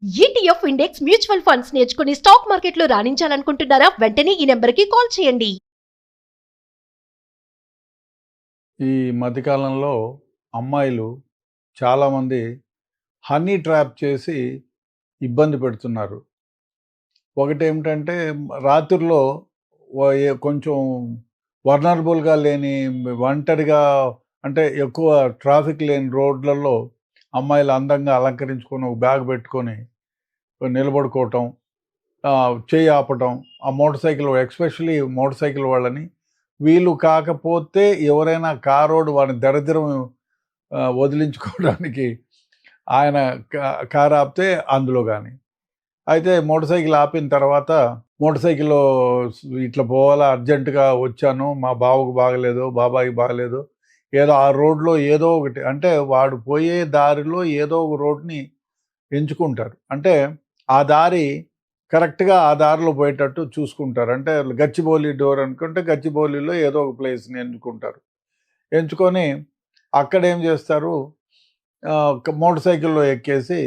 ETF index mutual funds నేర్చుకుని stock మార్కెట్లో రాణించాలనుకుంటున్నారా? వెంటనే ఈ నెంబర్కి కాల్ చేయండి. ఈ మధ్యకాలంలో అమ్మాయిలు చాలామంది హనీ ట్రాప్ చేసి ఇబ్బంది పెడుతున్నారు. ఒకటేమిటంటే రాత్రిలో కొంచెం వర్నరబుల్గా లేని ఒంటరిగా అంటే ఎక్కువ ట్రాఫిక్ లేని రోడ్లలో అమ్మాయిలు అందంగా అలంకరించుకొని ఒక బ్యాగ్ పెట్టుకొని నిలబడుకోవటం, చేయి ఆపటం, ఆ motor cycle especially motor cycle వాళ్ళని వీళ్ళు కాకపోతే ఎవరైనా కారోడు వాడిని దరిద్రం వదిలించుకోవడానికి ఆయన కారు ఆపితే అందులో కానీ అయితే మోటార్ సైకిల్ ఆపిన తర్వాత మోటార్ సైకిల్లో ఇట్లా పోవాలా అర్జెంటుగా వచ్చాను, మా బావకు బాగలేదు, బాబాయికి బాగలేదు, ఏదో ఆ రోడ్లో ఏదో ఒకటి అంటే వాడు పోయే దారిలో ఏదో ఒక రోడ్ని ఎంచుకుంటారు. అంటే ఆ దారి కరెక్ట్గా ఆ దారిలో పోయేటట్టు చూసుకుంటారు. అంటే గచ్చిబౌలి డోర్ అనుకుంటే గచ్చిబౌలిలో ఏదో ఒక ప్లేస్ని ఎంచుకుంటారు. ఎంచుకొని అక్కడ ఏం చేస్తారు, మోటార్ సైకిల్లో ఎక్కేసి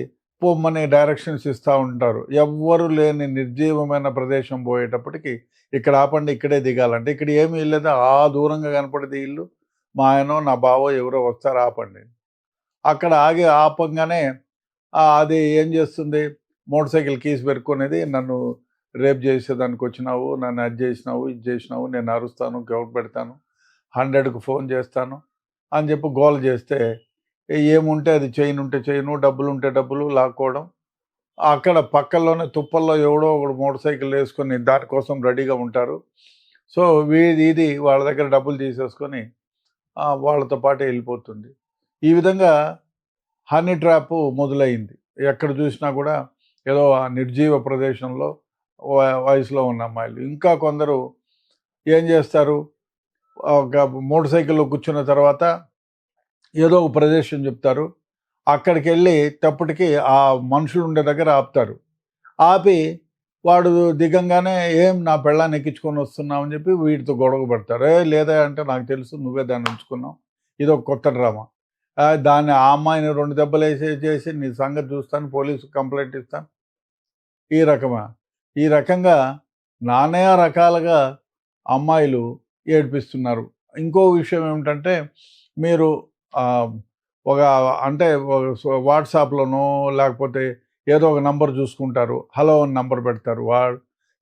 పొమ్మని డైరెక్షన్స్ ఇస్తూ ఉంటారు. ఎవ్వరు లేని నిర్జీవమైన ప్రదేశం పోయేటప్పటికి ఇక్కడ ఆపండి, ఇక్కడే దిగాలంటే ఇక్కడ ఏమీ లేదు, ఆ దూరంగా కనపడేది ఇల్లు, మా ఆయనో నా బావో ఎవరో వస్తారు ఆపండి. అక్కడ ఆగి ఆపంగానే అది ఏం చేస్తుంది, మోటార్ సైకిల్ కీస్ పెట్టుకునేది, నన్ను రేప్ చేసేదానికి వచ్చినావు, నన్ను అది చేసినావు, ఇది చేసినావు, నేను అరుస్తాను, గౌట్ పెడతాను, 100కు ఫోన్ చేస్తాను అని చెప్పి గోల్ చేస్తే ఏముంటే అది చైన్ ఉంటే చైను, డబ్బులు ఉంటే డబ్బులు లాక్కోవడం. అక్కడ పక్కల్లోనే తుప్పల్లో ఎవడో ఒకడు మోటార్ సైకిల్ వేసుకొని దానికోసం రెడీగా ఉంటారు. సో ఇది వాళ్ళ దగ్గర డబ్బులు తీసేసుకొని వాళ్ళతో పాటు వెళ్ళిపోతుంది. ఈ విధంగా హనీ ట్రాప్ మొదలైంది. ఎక్కడ చూసినా కూడా ఏదో ఆ నిర్జీవ ప్రదేశంలో వయసులో ఉన్న అమ్మాయిలు. ఇంకా కొందరు ఏం చేస్తారు, ఒక మోటార్ సైకిల్లో కూర్చున్న తర్వాత ఏదో ఒక ప్రదేశం చెప్తారు, అక్కడికి వెళ్ళి తప్పటికి ఆ మనుషులు ఉండే దగ్గర ఆపుతారు. ఆపి వాడు దిగంగానే ఏం నా పెళ్ళాన్ని ఎక్కించుకొని వస్తున్నావు అని చెప్పి వీటితో గొడవ పడతారు. లేదా అంటే నాకు తెలుసు నువ్వే దాన్ని ఉంచుకున్నావు, ఇది ఒక కొత్త డ్రామా, దాన్ని ఆ అమ్మాయిని 2 దెబ్బలు వేసేసి నీ సంగతి చూస్తాను, పోలీసు కంప్లైంట్ ఇస్తాను. ఈ రకంగా నానా రకాలుగా అమ్మాయిలు ఏడిపిస్తున్నారు. ఇంకో విషయం ఏమిటంటే, మీరు ఒక అంటే వాట్సాప్లోనో లేకపోతే ఏదో ఒక నంబర్ చూసుకుంటారు, హలో అని నంబర్ పెడతారు.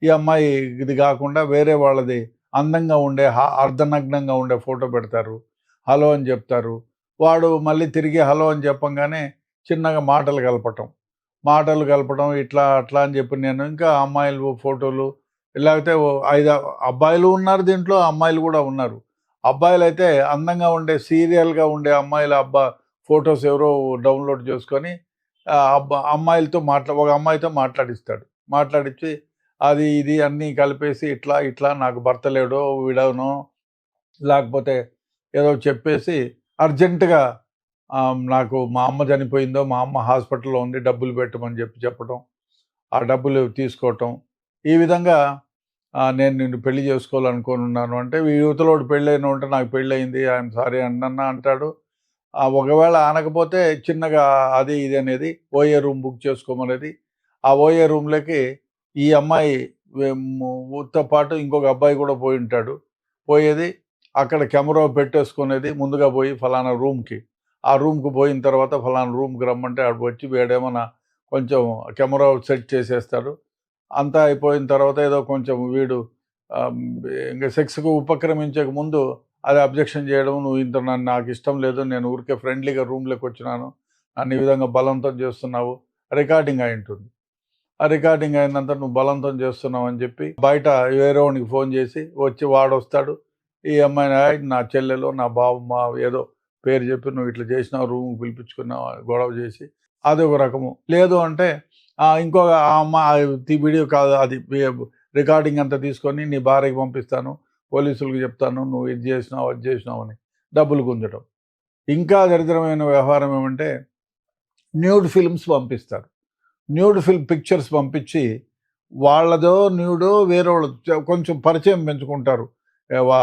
ఈ అమ్మాయి ఇది కాకుండా వేరే వాళ్ళది అందంగా ఉండే అర్ధనగ్నంగా ఉండే ఫోటో పెడతారు, హలో అని చెప్తారు. వాడు మళ్ళీ తిరిగి హలో అని చెప్పంగానే చిన్నగా మాటలు కలపటం ఇట్లా అట్లా అని చెప్పి నేను ఇంకా అమ్మాయిలు ఫోటోలు, లేకపోతే 5 అబ్బాయిలు ఉన్నారు దీంట్లో, అమ్మాయిలు కూడా ఉన్నారు. అబ్బాయిలు అయితే అందంగా ఉండే సీరియల్గా ఉండే అమ్మాయిల ఫొటోస్ ఎవరో డౌన్లోడ్ చేసుకొని అమ్మాయిలతో ఒక అమ్మాయితో మాట్లాడించి అది ఇది అన్నీ కలిపేసి ఇట్లా నాకు భర్త లేడో విడవనో లేకపోతే ఏదో చెప్పేసి అర్జెంటుగా నాకు మా అమ్మ చనిపోయిందో, మా అమ్మ హాస్పిటల్లో ఉంది, డబ్బులు పెట్టమని చెప్పడం, ఆ డబ్బులు తీసుకోవటం. ఈ విధంగా నేను నిన్ను పెళ్లి చేసుకోవాలనుకున్నాను అంటే యువతలోడు పెళ్ళైన ఉంటే నాకు పెళ్ళయింది, ఐఎమ్ సారీ అన్న అంటాడు. ఒకవేళ అనకపోతే చిన్నగా అది ఇది అనేది ఓఏ రూమ్ బుక్ చేసుకోమనేది. ఆ ఓఏ రూమ్లోకి ఈ అమ్మాయితో పాటు ఇంకొక అబ్బాయి కూడా పోయి ఉంటాడు. పోయేది అక్కడ కెమెరా పెట్టేసుకునేది, ముందుగా పోయి ఫలానా రూమ్కి, ఆ రూమ్కి పోయిన తర్వాత ఫలానా రూమ్కి రమ్మంటే ఆడు వచ్చి వీడేమన్నా కొంచెం కెమెరా సెట్ చేసేస్తాడు. అంతా అయిపోయిన తర్వాత ఏదో కొంచెం వీడు ఇంకా సెక్స్కు ఉపక్రమించక ముందు అది అబ్జెక్షన్ చేయడం, నువ్వు ఇంత నాకు ఇష్టం లేదు, నేను ఊరికే ఫ్రెండ్లీగా రూమ్లోకి వచ్చినాను, నన్ను ఈ విధంగా బలవంతం చేస్తున్నావు, రికార్డింగ్ అయి ఉంటుంది. ఆ రికార్డింగ్ అయినంత నువ్వు బలవంతం చేస్తున్నావు అని చెప్పి బయట వేరే వాడికి ఫోన్ చేసి వచ్చి వాడు వస్తాడు. ఈ అమ్మాయిని నా చెల్లెలో నా బావమ్మ ఏదో పేరు చెప్పి నువ్వు ఇట్లా చేసినావు, రూమ్కి పిలిపించుకున్నావు, గొడవ చేసి అది ఒక రకము. లేదు అంటే ఇంకొక ఆ అమ్మాయి వీడియో కాదు, అది రికార్డింగ్ అంతా తీసుకొని నీ భార్యకి పంపిస్తాను, పోలీసులకు చెప్తాను, నువ్వు ఇది చేసినావు అది చేసినావు అని డబ్బులు గుంజడం. ఇంకా దరిద్రమైన వ్యవహారం ఏమంటే న్యూడ్ ఫిల్మ్స్ పంపిస్తారు. న్యూడ్ పిక్చర్స్ పంపించి వాళ్ళదో న్యూడో వేరే వాళ్ళు కొంచెం పరిచయం పెంచుకుంటారు.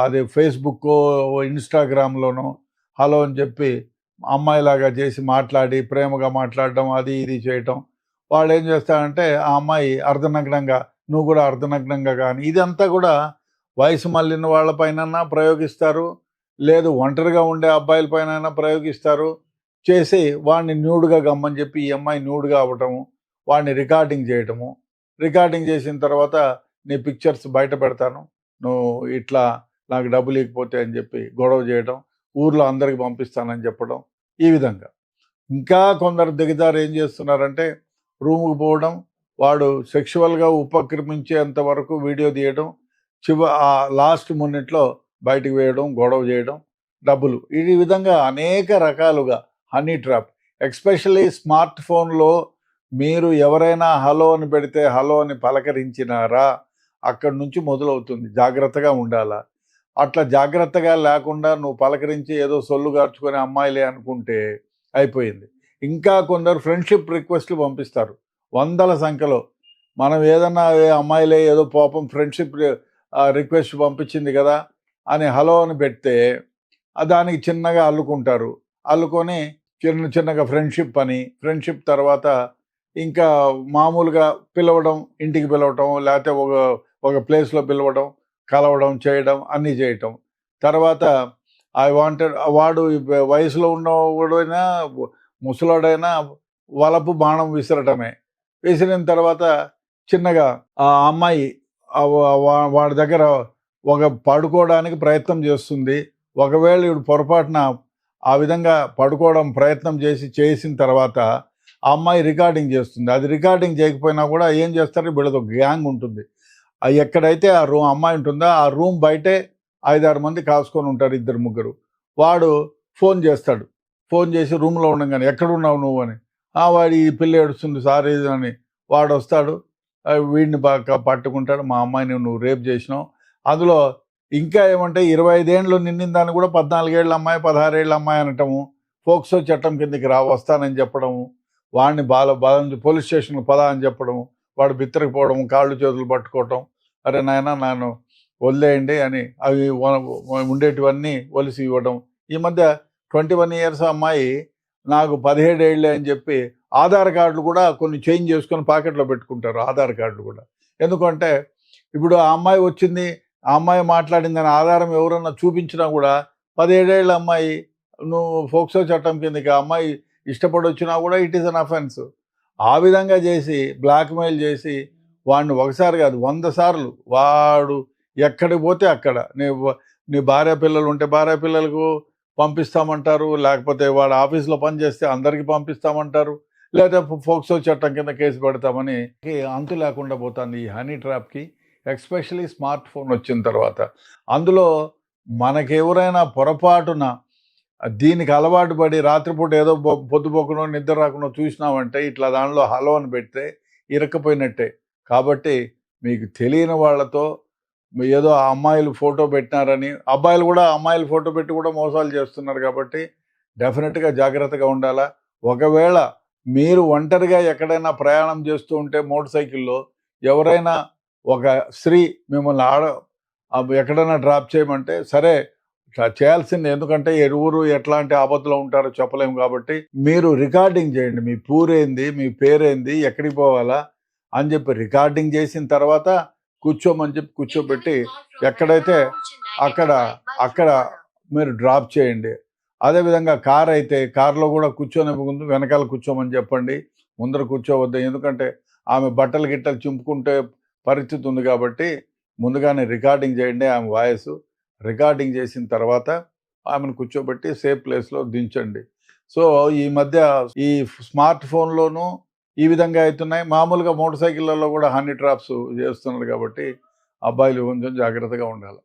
అది ఫేస్బుక్కో ఇన్స్టాగ్రామ్లోనో హలో అని చెప్పి అమ్మాయిలాగా చేసి మాట్లాడి ప్రేమగా మాట్లాడడం, అది ఇది చేయటం, వాళ్ళు ఏం చేస్తారంటే ఆ అమ్మాయి అర్ధనగ్నంగా, నువ్వు కూడా అర్ధనగ్నంగా కానీ, ఇదంతా కూడా వయసు మళ్ళిన వాళ్ళపైన ప్రయోగిస్తారు, లేదు ఒంటరిగా ఉండే అబ్బాయిల పైన ప్రయోగిస్తారు. చేసి వాడిని న్యూడ్గా గమ్మని చెప్పి ఈ అమ్మాయి న్యూడ్గా అవ్వటము, వాడిని రికార్డింగ్ చేయటము, రికార్డింగ్ చేసిన తర్వాత నీ పిక్చర్స్ బయట పెడతాను, నువ్వు ఇట్లా నాకు డబ్బులు ఇవ్వకపోతే అని చెప్పి గొడవ చేయడం, ఊర్లో అందరికి పంపిస్తానని చెప్పడం. ఈ విధంగా ఇంకా కొందరు దిగజారు ఏం చేస్తున్నారంటే రూముకు పోవడం, వాడు సెక్షువల్గా ఉపక్రమించేంత వరకు వీడియో తీయడం, ఆ లాస్ట్ మినిట్లో బయటికి వేయడం, గొడవ చేయడం, డబ్బులు. ఈ విధంగా అనేక రకాలుగా హనీ ట్రాప్. ఎస్పెషల్లీ స్మార్ట్ ఫోన్లో మీరు ఎవరైనా హలో అని పెడితే హలో అని పలకరించినారా అక్కడి నుంచి మొదలవుతుంది. జాగ్రత్తగా ఉండాలా. అట్లా జాగ్రత్తగా లేకుండా నువ్వు పలకరించి ఏదో సొల్లు గార్చుకొని అమ్మాయిలే అనుకుంటే అయిపోయింది. ఇంకా కొందరు ఫ్రెండ్షిప్ రిక్వెస్ట్లు పంపిస్తారు వందల సంఖ్యలో. మనం ఏదన్నా అమ్మాయిలే ఏదో పాపం ఫ్రెండ్షిప్ రిక్వెస్ట్ పంపించింది కదా అని హలో అని పెడితే దానికి చిన్నగా అల్లుకుంటారు. అల్లుకొని చిన్నగా ఫ్రెండ్షిప్ అని, ఫ్రెండ్షిప్ తర్వాత ఇంకా మామూలుగా పిలవడం, ఇంటికి పిలవటం, లేకపోతే ఒక ప్లేస్లో పిలవడం, కలవడం, చేయడం, అన్నీ చేయటం. తర్వాత వాడు వయసులో ఉన్నవాడైనా ముసలాడైనా వలపు బాణం విసరటమే. విసిరిన తర్వాత చిన్నగా ఆ అమ్మాయి వాడి దగ్గర పడుకోవడానికి ప్రయత్నం చేస్తుంది. ఒకవేళ ఇప్పుడు పొరపాటున ఆ విధంగా పడుకోవడం ప్రయత్నం చేసిన తర్వాత ఆ అమ్మాయి రికార్డింగ్ చేస్తుంది. అది రికార్డింగ్ చేయకపోయినా కూడా ఏం చేస్తారు, వీళ్ళది ఒక గ్యాంగ్ ఉంటుంది. ఎక్కడైతే ఆ అమ్మాయి ఉంటుందో ఆ రూమ్ బయటే 5-6 మంది కాసుకొని ఉంటారు, 2-3. వాడు ఫోన్ చేస్తాడు. ఫోన్ చేసి రూమ్లో ఉండగానే ఎక్కడున్నావు నువ్వు అని. వాడి ఈ పిల్ల ఏడుస్తుంది సార్ ఇది అని. వాడు వస్తాడు, వీడిని బాగా పట్టుకుంటాడు, మా అమ్మాయిని నువ్వు రేప్ చేసినావు. అందులో ఇంకా ఏమంటే 25 ఏళ్ళు నిండిన దాన్ని కూడా 14 ఏళ్ళ అమ్మాయి 16 ఏళ్ళ అమ్మాయి అనటము, పోక్సో చట్టం కిందకి వస్తానని చెప్పడము, వాడిని పోలీస్ స్టేషన్కి పదా అని చెప్పడము, వాడు బిత్తరకపోవడం, కాళ్ళు చేతులు పట్టుకోవటం, అరే నాయన నన్ను వదిలేయండి అని అవి ఉండేటివన్నీ ఒలిసి ఇవ్వడం. ఈ మధ్య 21 ఇయర్స్ అమ్మాయి నాకు 17 ఏళ్ళే అని చెప్పి ఆధార్ కార్డులు కూడా కొన్ని చేంజ్ చేసుకొని పాకెట్లో పెట్టుకుంటారు, ఆధార్ కార్డులు కూడా. ఎందుకంటే ఇప్పుడు ఆ అమ్మాయి వచ్చింది, ఆ అమ్మాయి మాట్లాడిందని ఆధారం ఎవరన్నా చూపించినా కూడా 17 ఏళ్ళ అమ్మాయి, నువ్వు ఫోక్సో చట్టం కిందకి ఆ అమ్మాయి ఇష్టపడి వచ్చినా కూడా ఇట్ ఈస్ అన్ అఫెన్స్. ఆ విధంగా చేసి బ్లాక్మెయిల్ చేసి వాడిని ఒకసారి కాదు 100 సార్లు వాడు ఎక్కడికి పోతే అక్కడ నీ భార్య పిల్లలు ఉంటే భార్య పిల్లలకు పంపిస్తామంటారు, లేకపోతే వాడు ఆఫీస్లో పనిచేస్తే అందరికీ పంపిస్తామంటారు, లేదా ఫోక్సో చట్టం కింద కేసు పెడతామని అంతు లేకుండా పోతుంది ఈ హనీ ట్రాప్కి. ఎస్పెషలీ స్మార్ట్ ఫోన్ వచ్చిన తర్వాత అందులో మనకెవరైనా పొరపాటున దీనికి అలవాటు పడి రాత్రిపూట ఏదో పొద్దుపోకుండా నిద్ర రాకుండా చూసినామంటే ఇట్లా దానిలో హలో అని పెడితే ఇరక్కపోయినట్టే. కాబట్టి మీకు తెలియని వాళ్ళతో ఏదో ఆ అమ్మాయిలు ఫోటో పెట్టినారని, అబ్బాయిలు కూడా అమ్మాయిలు ఫోటో పెట్టి కూడా మోసాలు చేస్తున్నారు. కాబట్టి డెఫినెట్గా జాగ్రత్తగా ఉండాలా. ఒకవేళ మీరు ఒంటరిగా ఎక్కడైనా ప్రయాణం చేస్తూ ఉంటే మోటార్ సైకిల్లో ఎవరైనా ఒక స్త్రీ మిమ్మల్ని ఎక్కడైనా డ్రాప్ చేయమంటే సరే చేయాల్సింది, ఎందుకంటే ఎవరు ఎట్లాంటి ఆపత్తులో ఉంటారో చెప్పలేము. కాబట్టి మీరు రికార్డింగ్ చేయండి, మీ పూరేంది, మీ పేరేంది, ఎక్కడికి పోవాలా అని చెప్పి రికార్డింగ్ చేసిన తర్వాత కూర్చోమని చెప్పి కూర్చోబెట్టి ఎక్కడైతే అక్కడ మీరు డ్రాప్ చేయండి. అదేవిధంగా కార్ అయితే కార్లో కూడా కూర్చొని ముందు వెనకాల కూర్చోమని చెప్పండి, ముందర కూర్చోవద్దు. ఎందుకంటే ఆమె బట్టలు గిట్టలు చింపుకుంటే పరిస్థితి ఉంది. కాబట్టి ముందుగానే రికార్డింగ్ చేయండి ఆమె వాయిస్. రికార్డింగ్ చేసిన తర్వాత ఆమెను కూర్చోబెట్టి సేఫ్ ప్లేస్లో దించండి. సో ఈ మధ్య ఈ స్మార్ట్ ఫోన్లోనూ ఈ విధంగా అవుతున్నాయి. మామూలుగా మోటార్ సైకిళ్ళల్లో కూడా హనీ ట్రాప్స్ చేస్తున్నారు. కాబట్టి అబ్బాయిలు కొంచెం జాగ్రత్తగా ఉండాలి.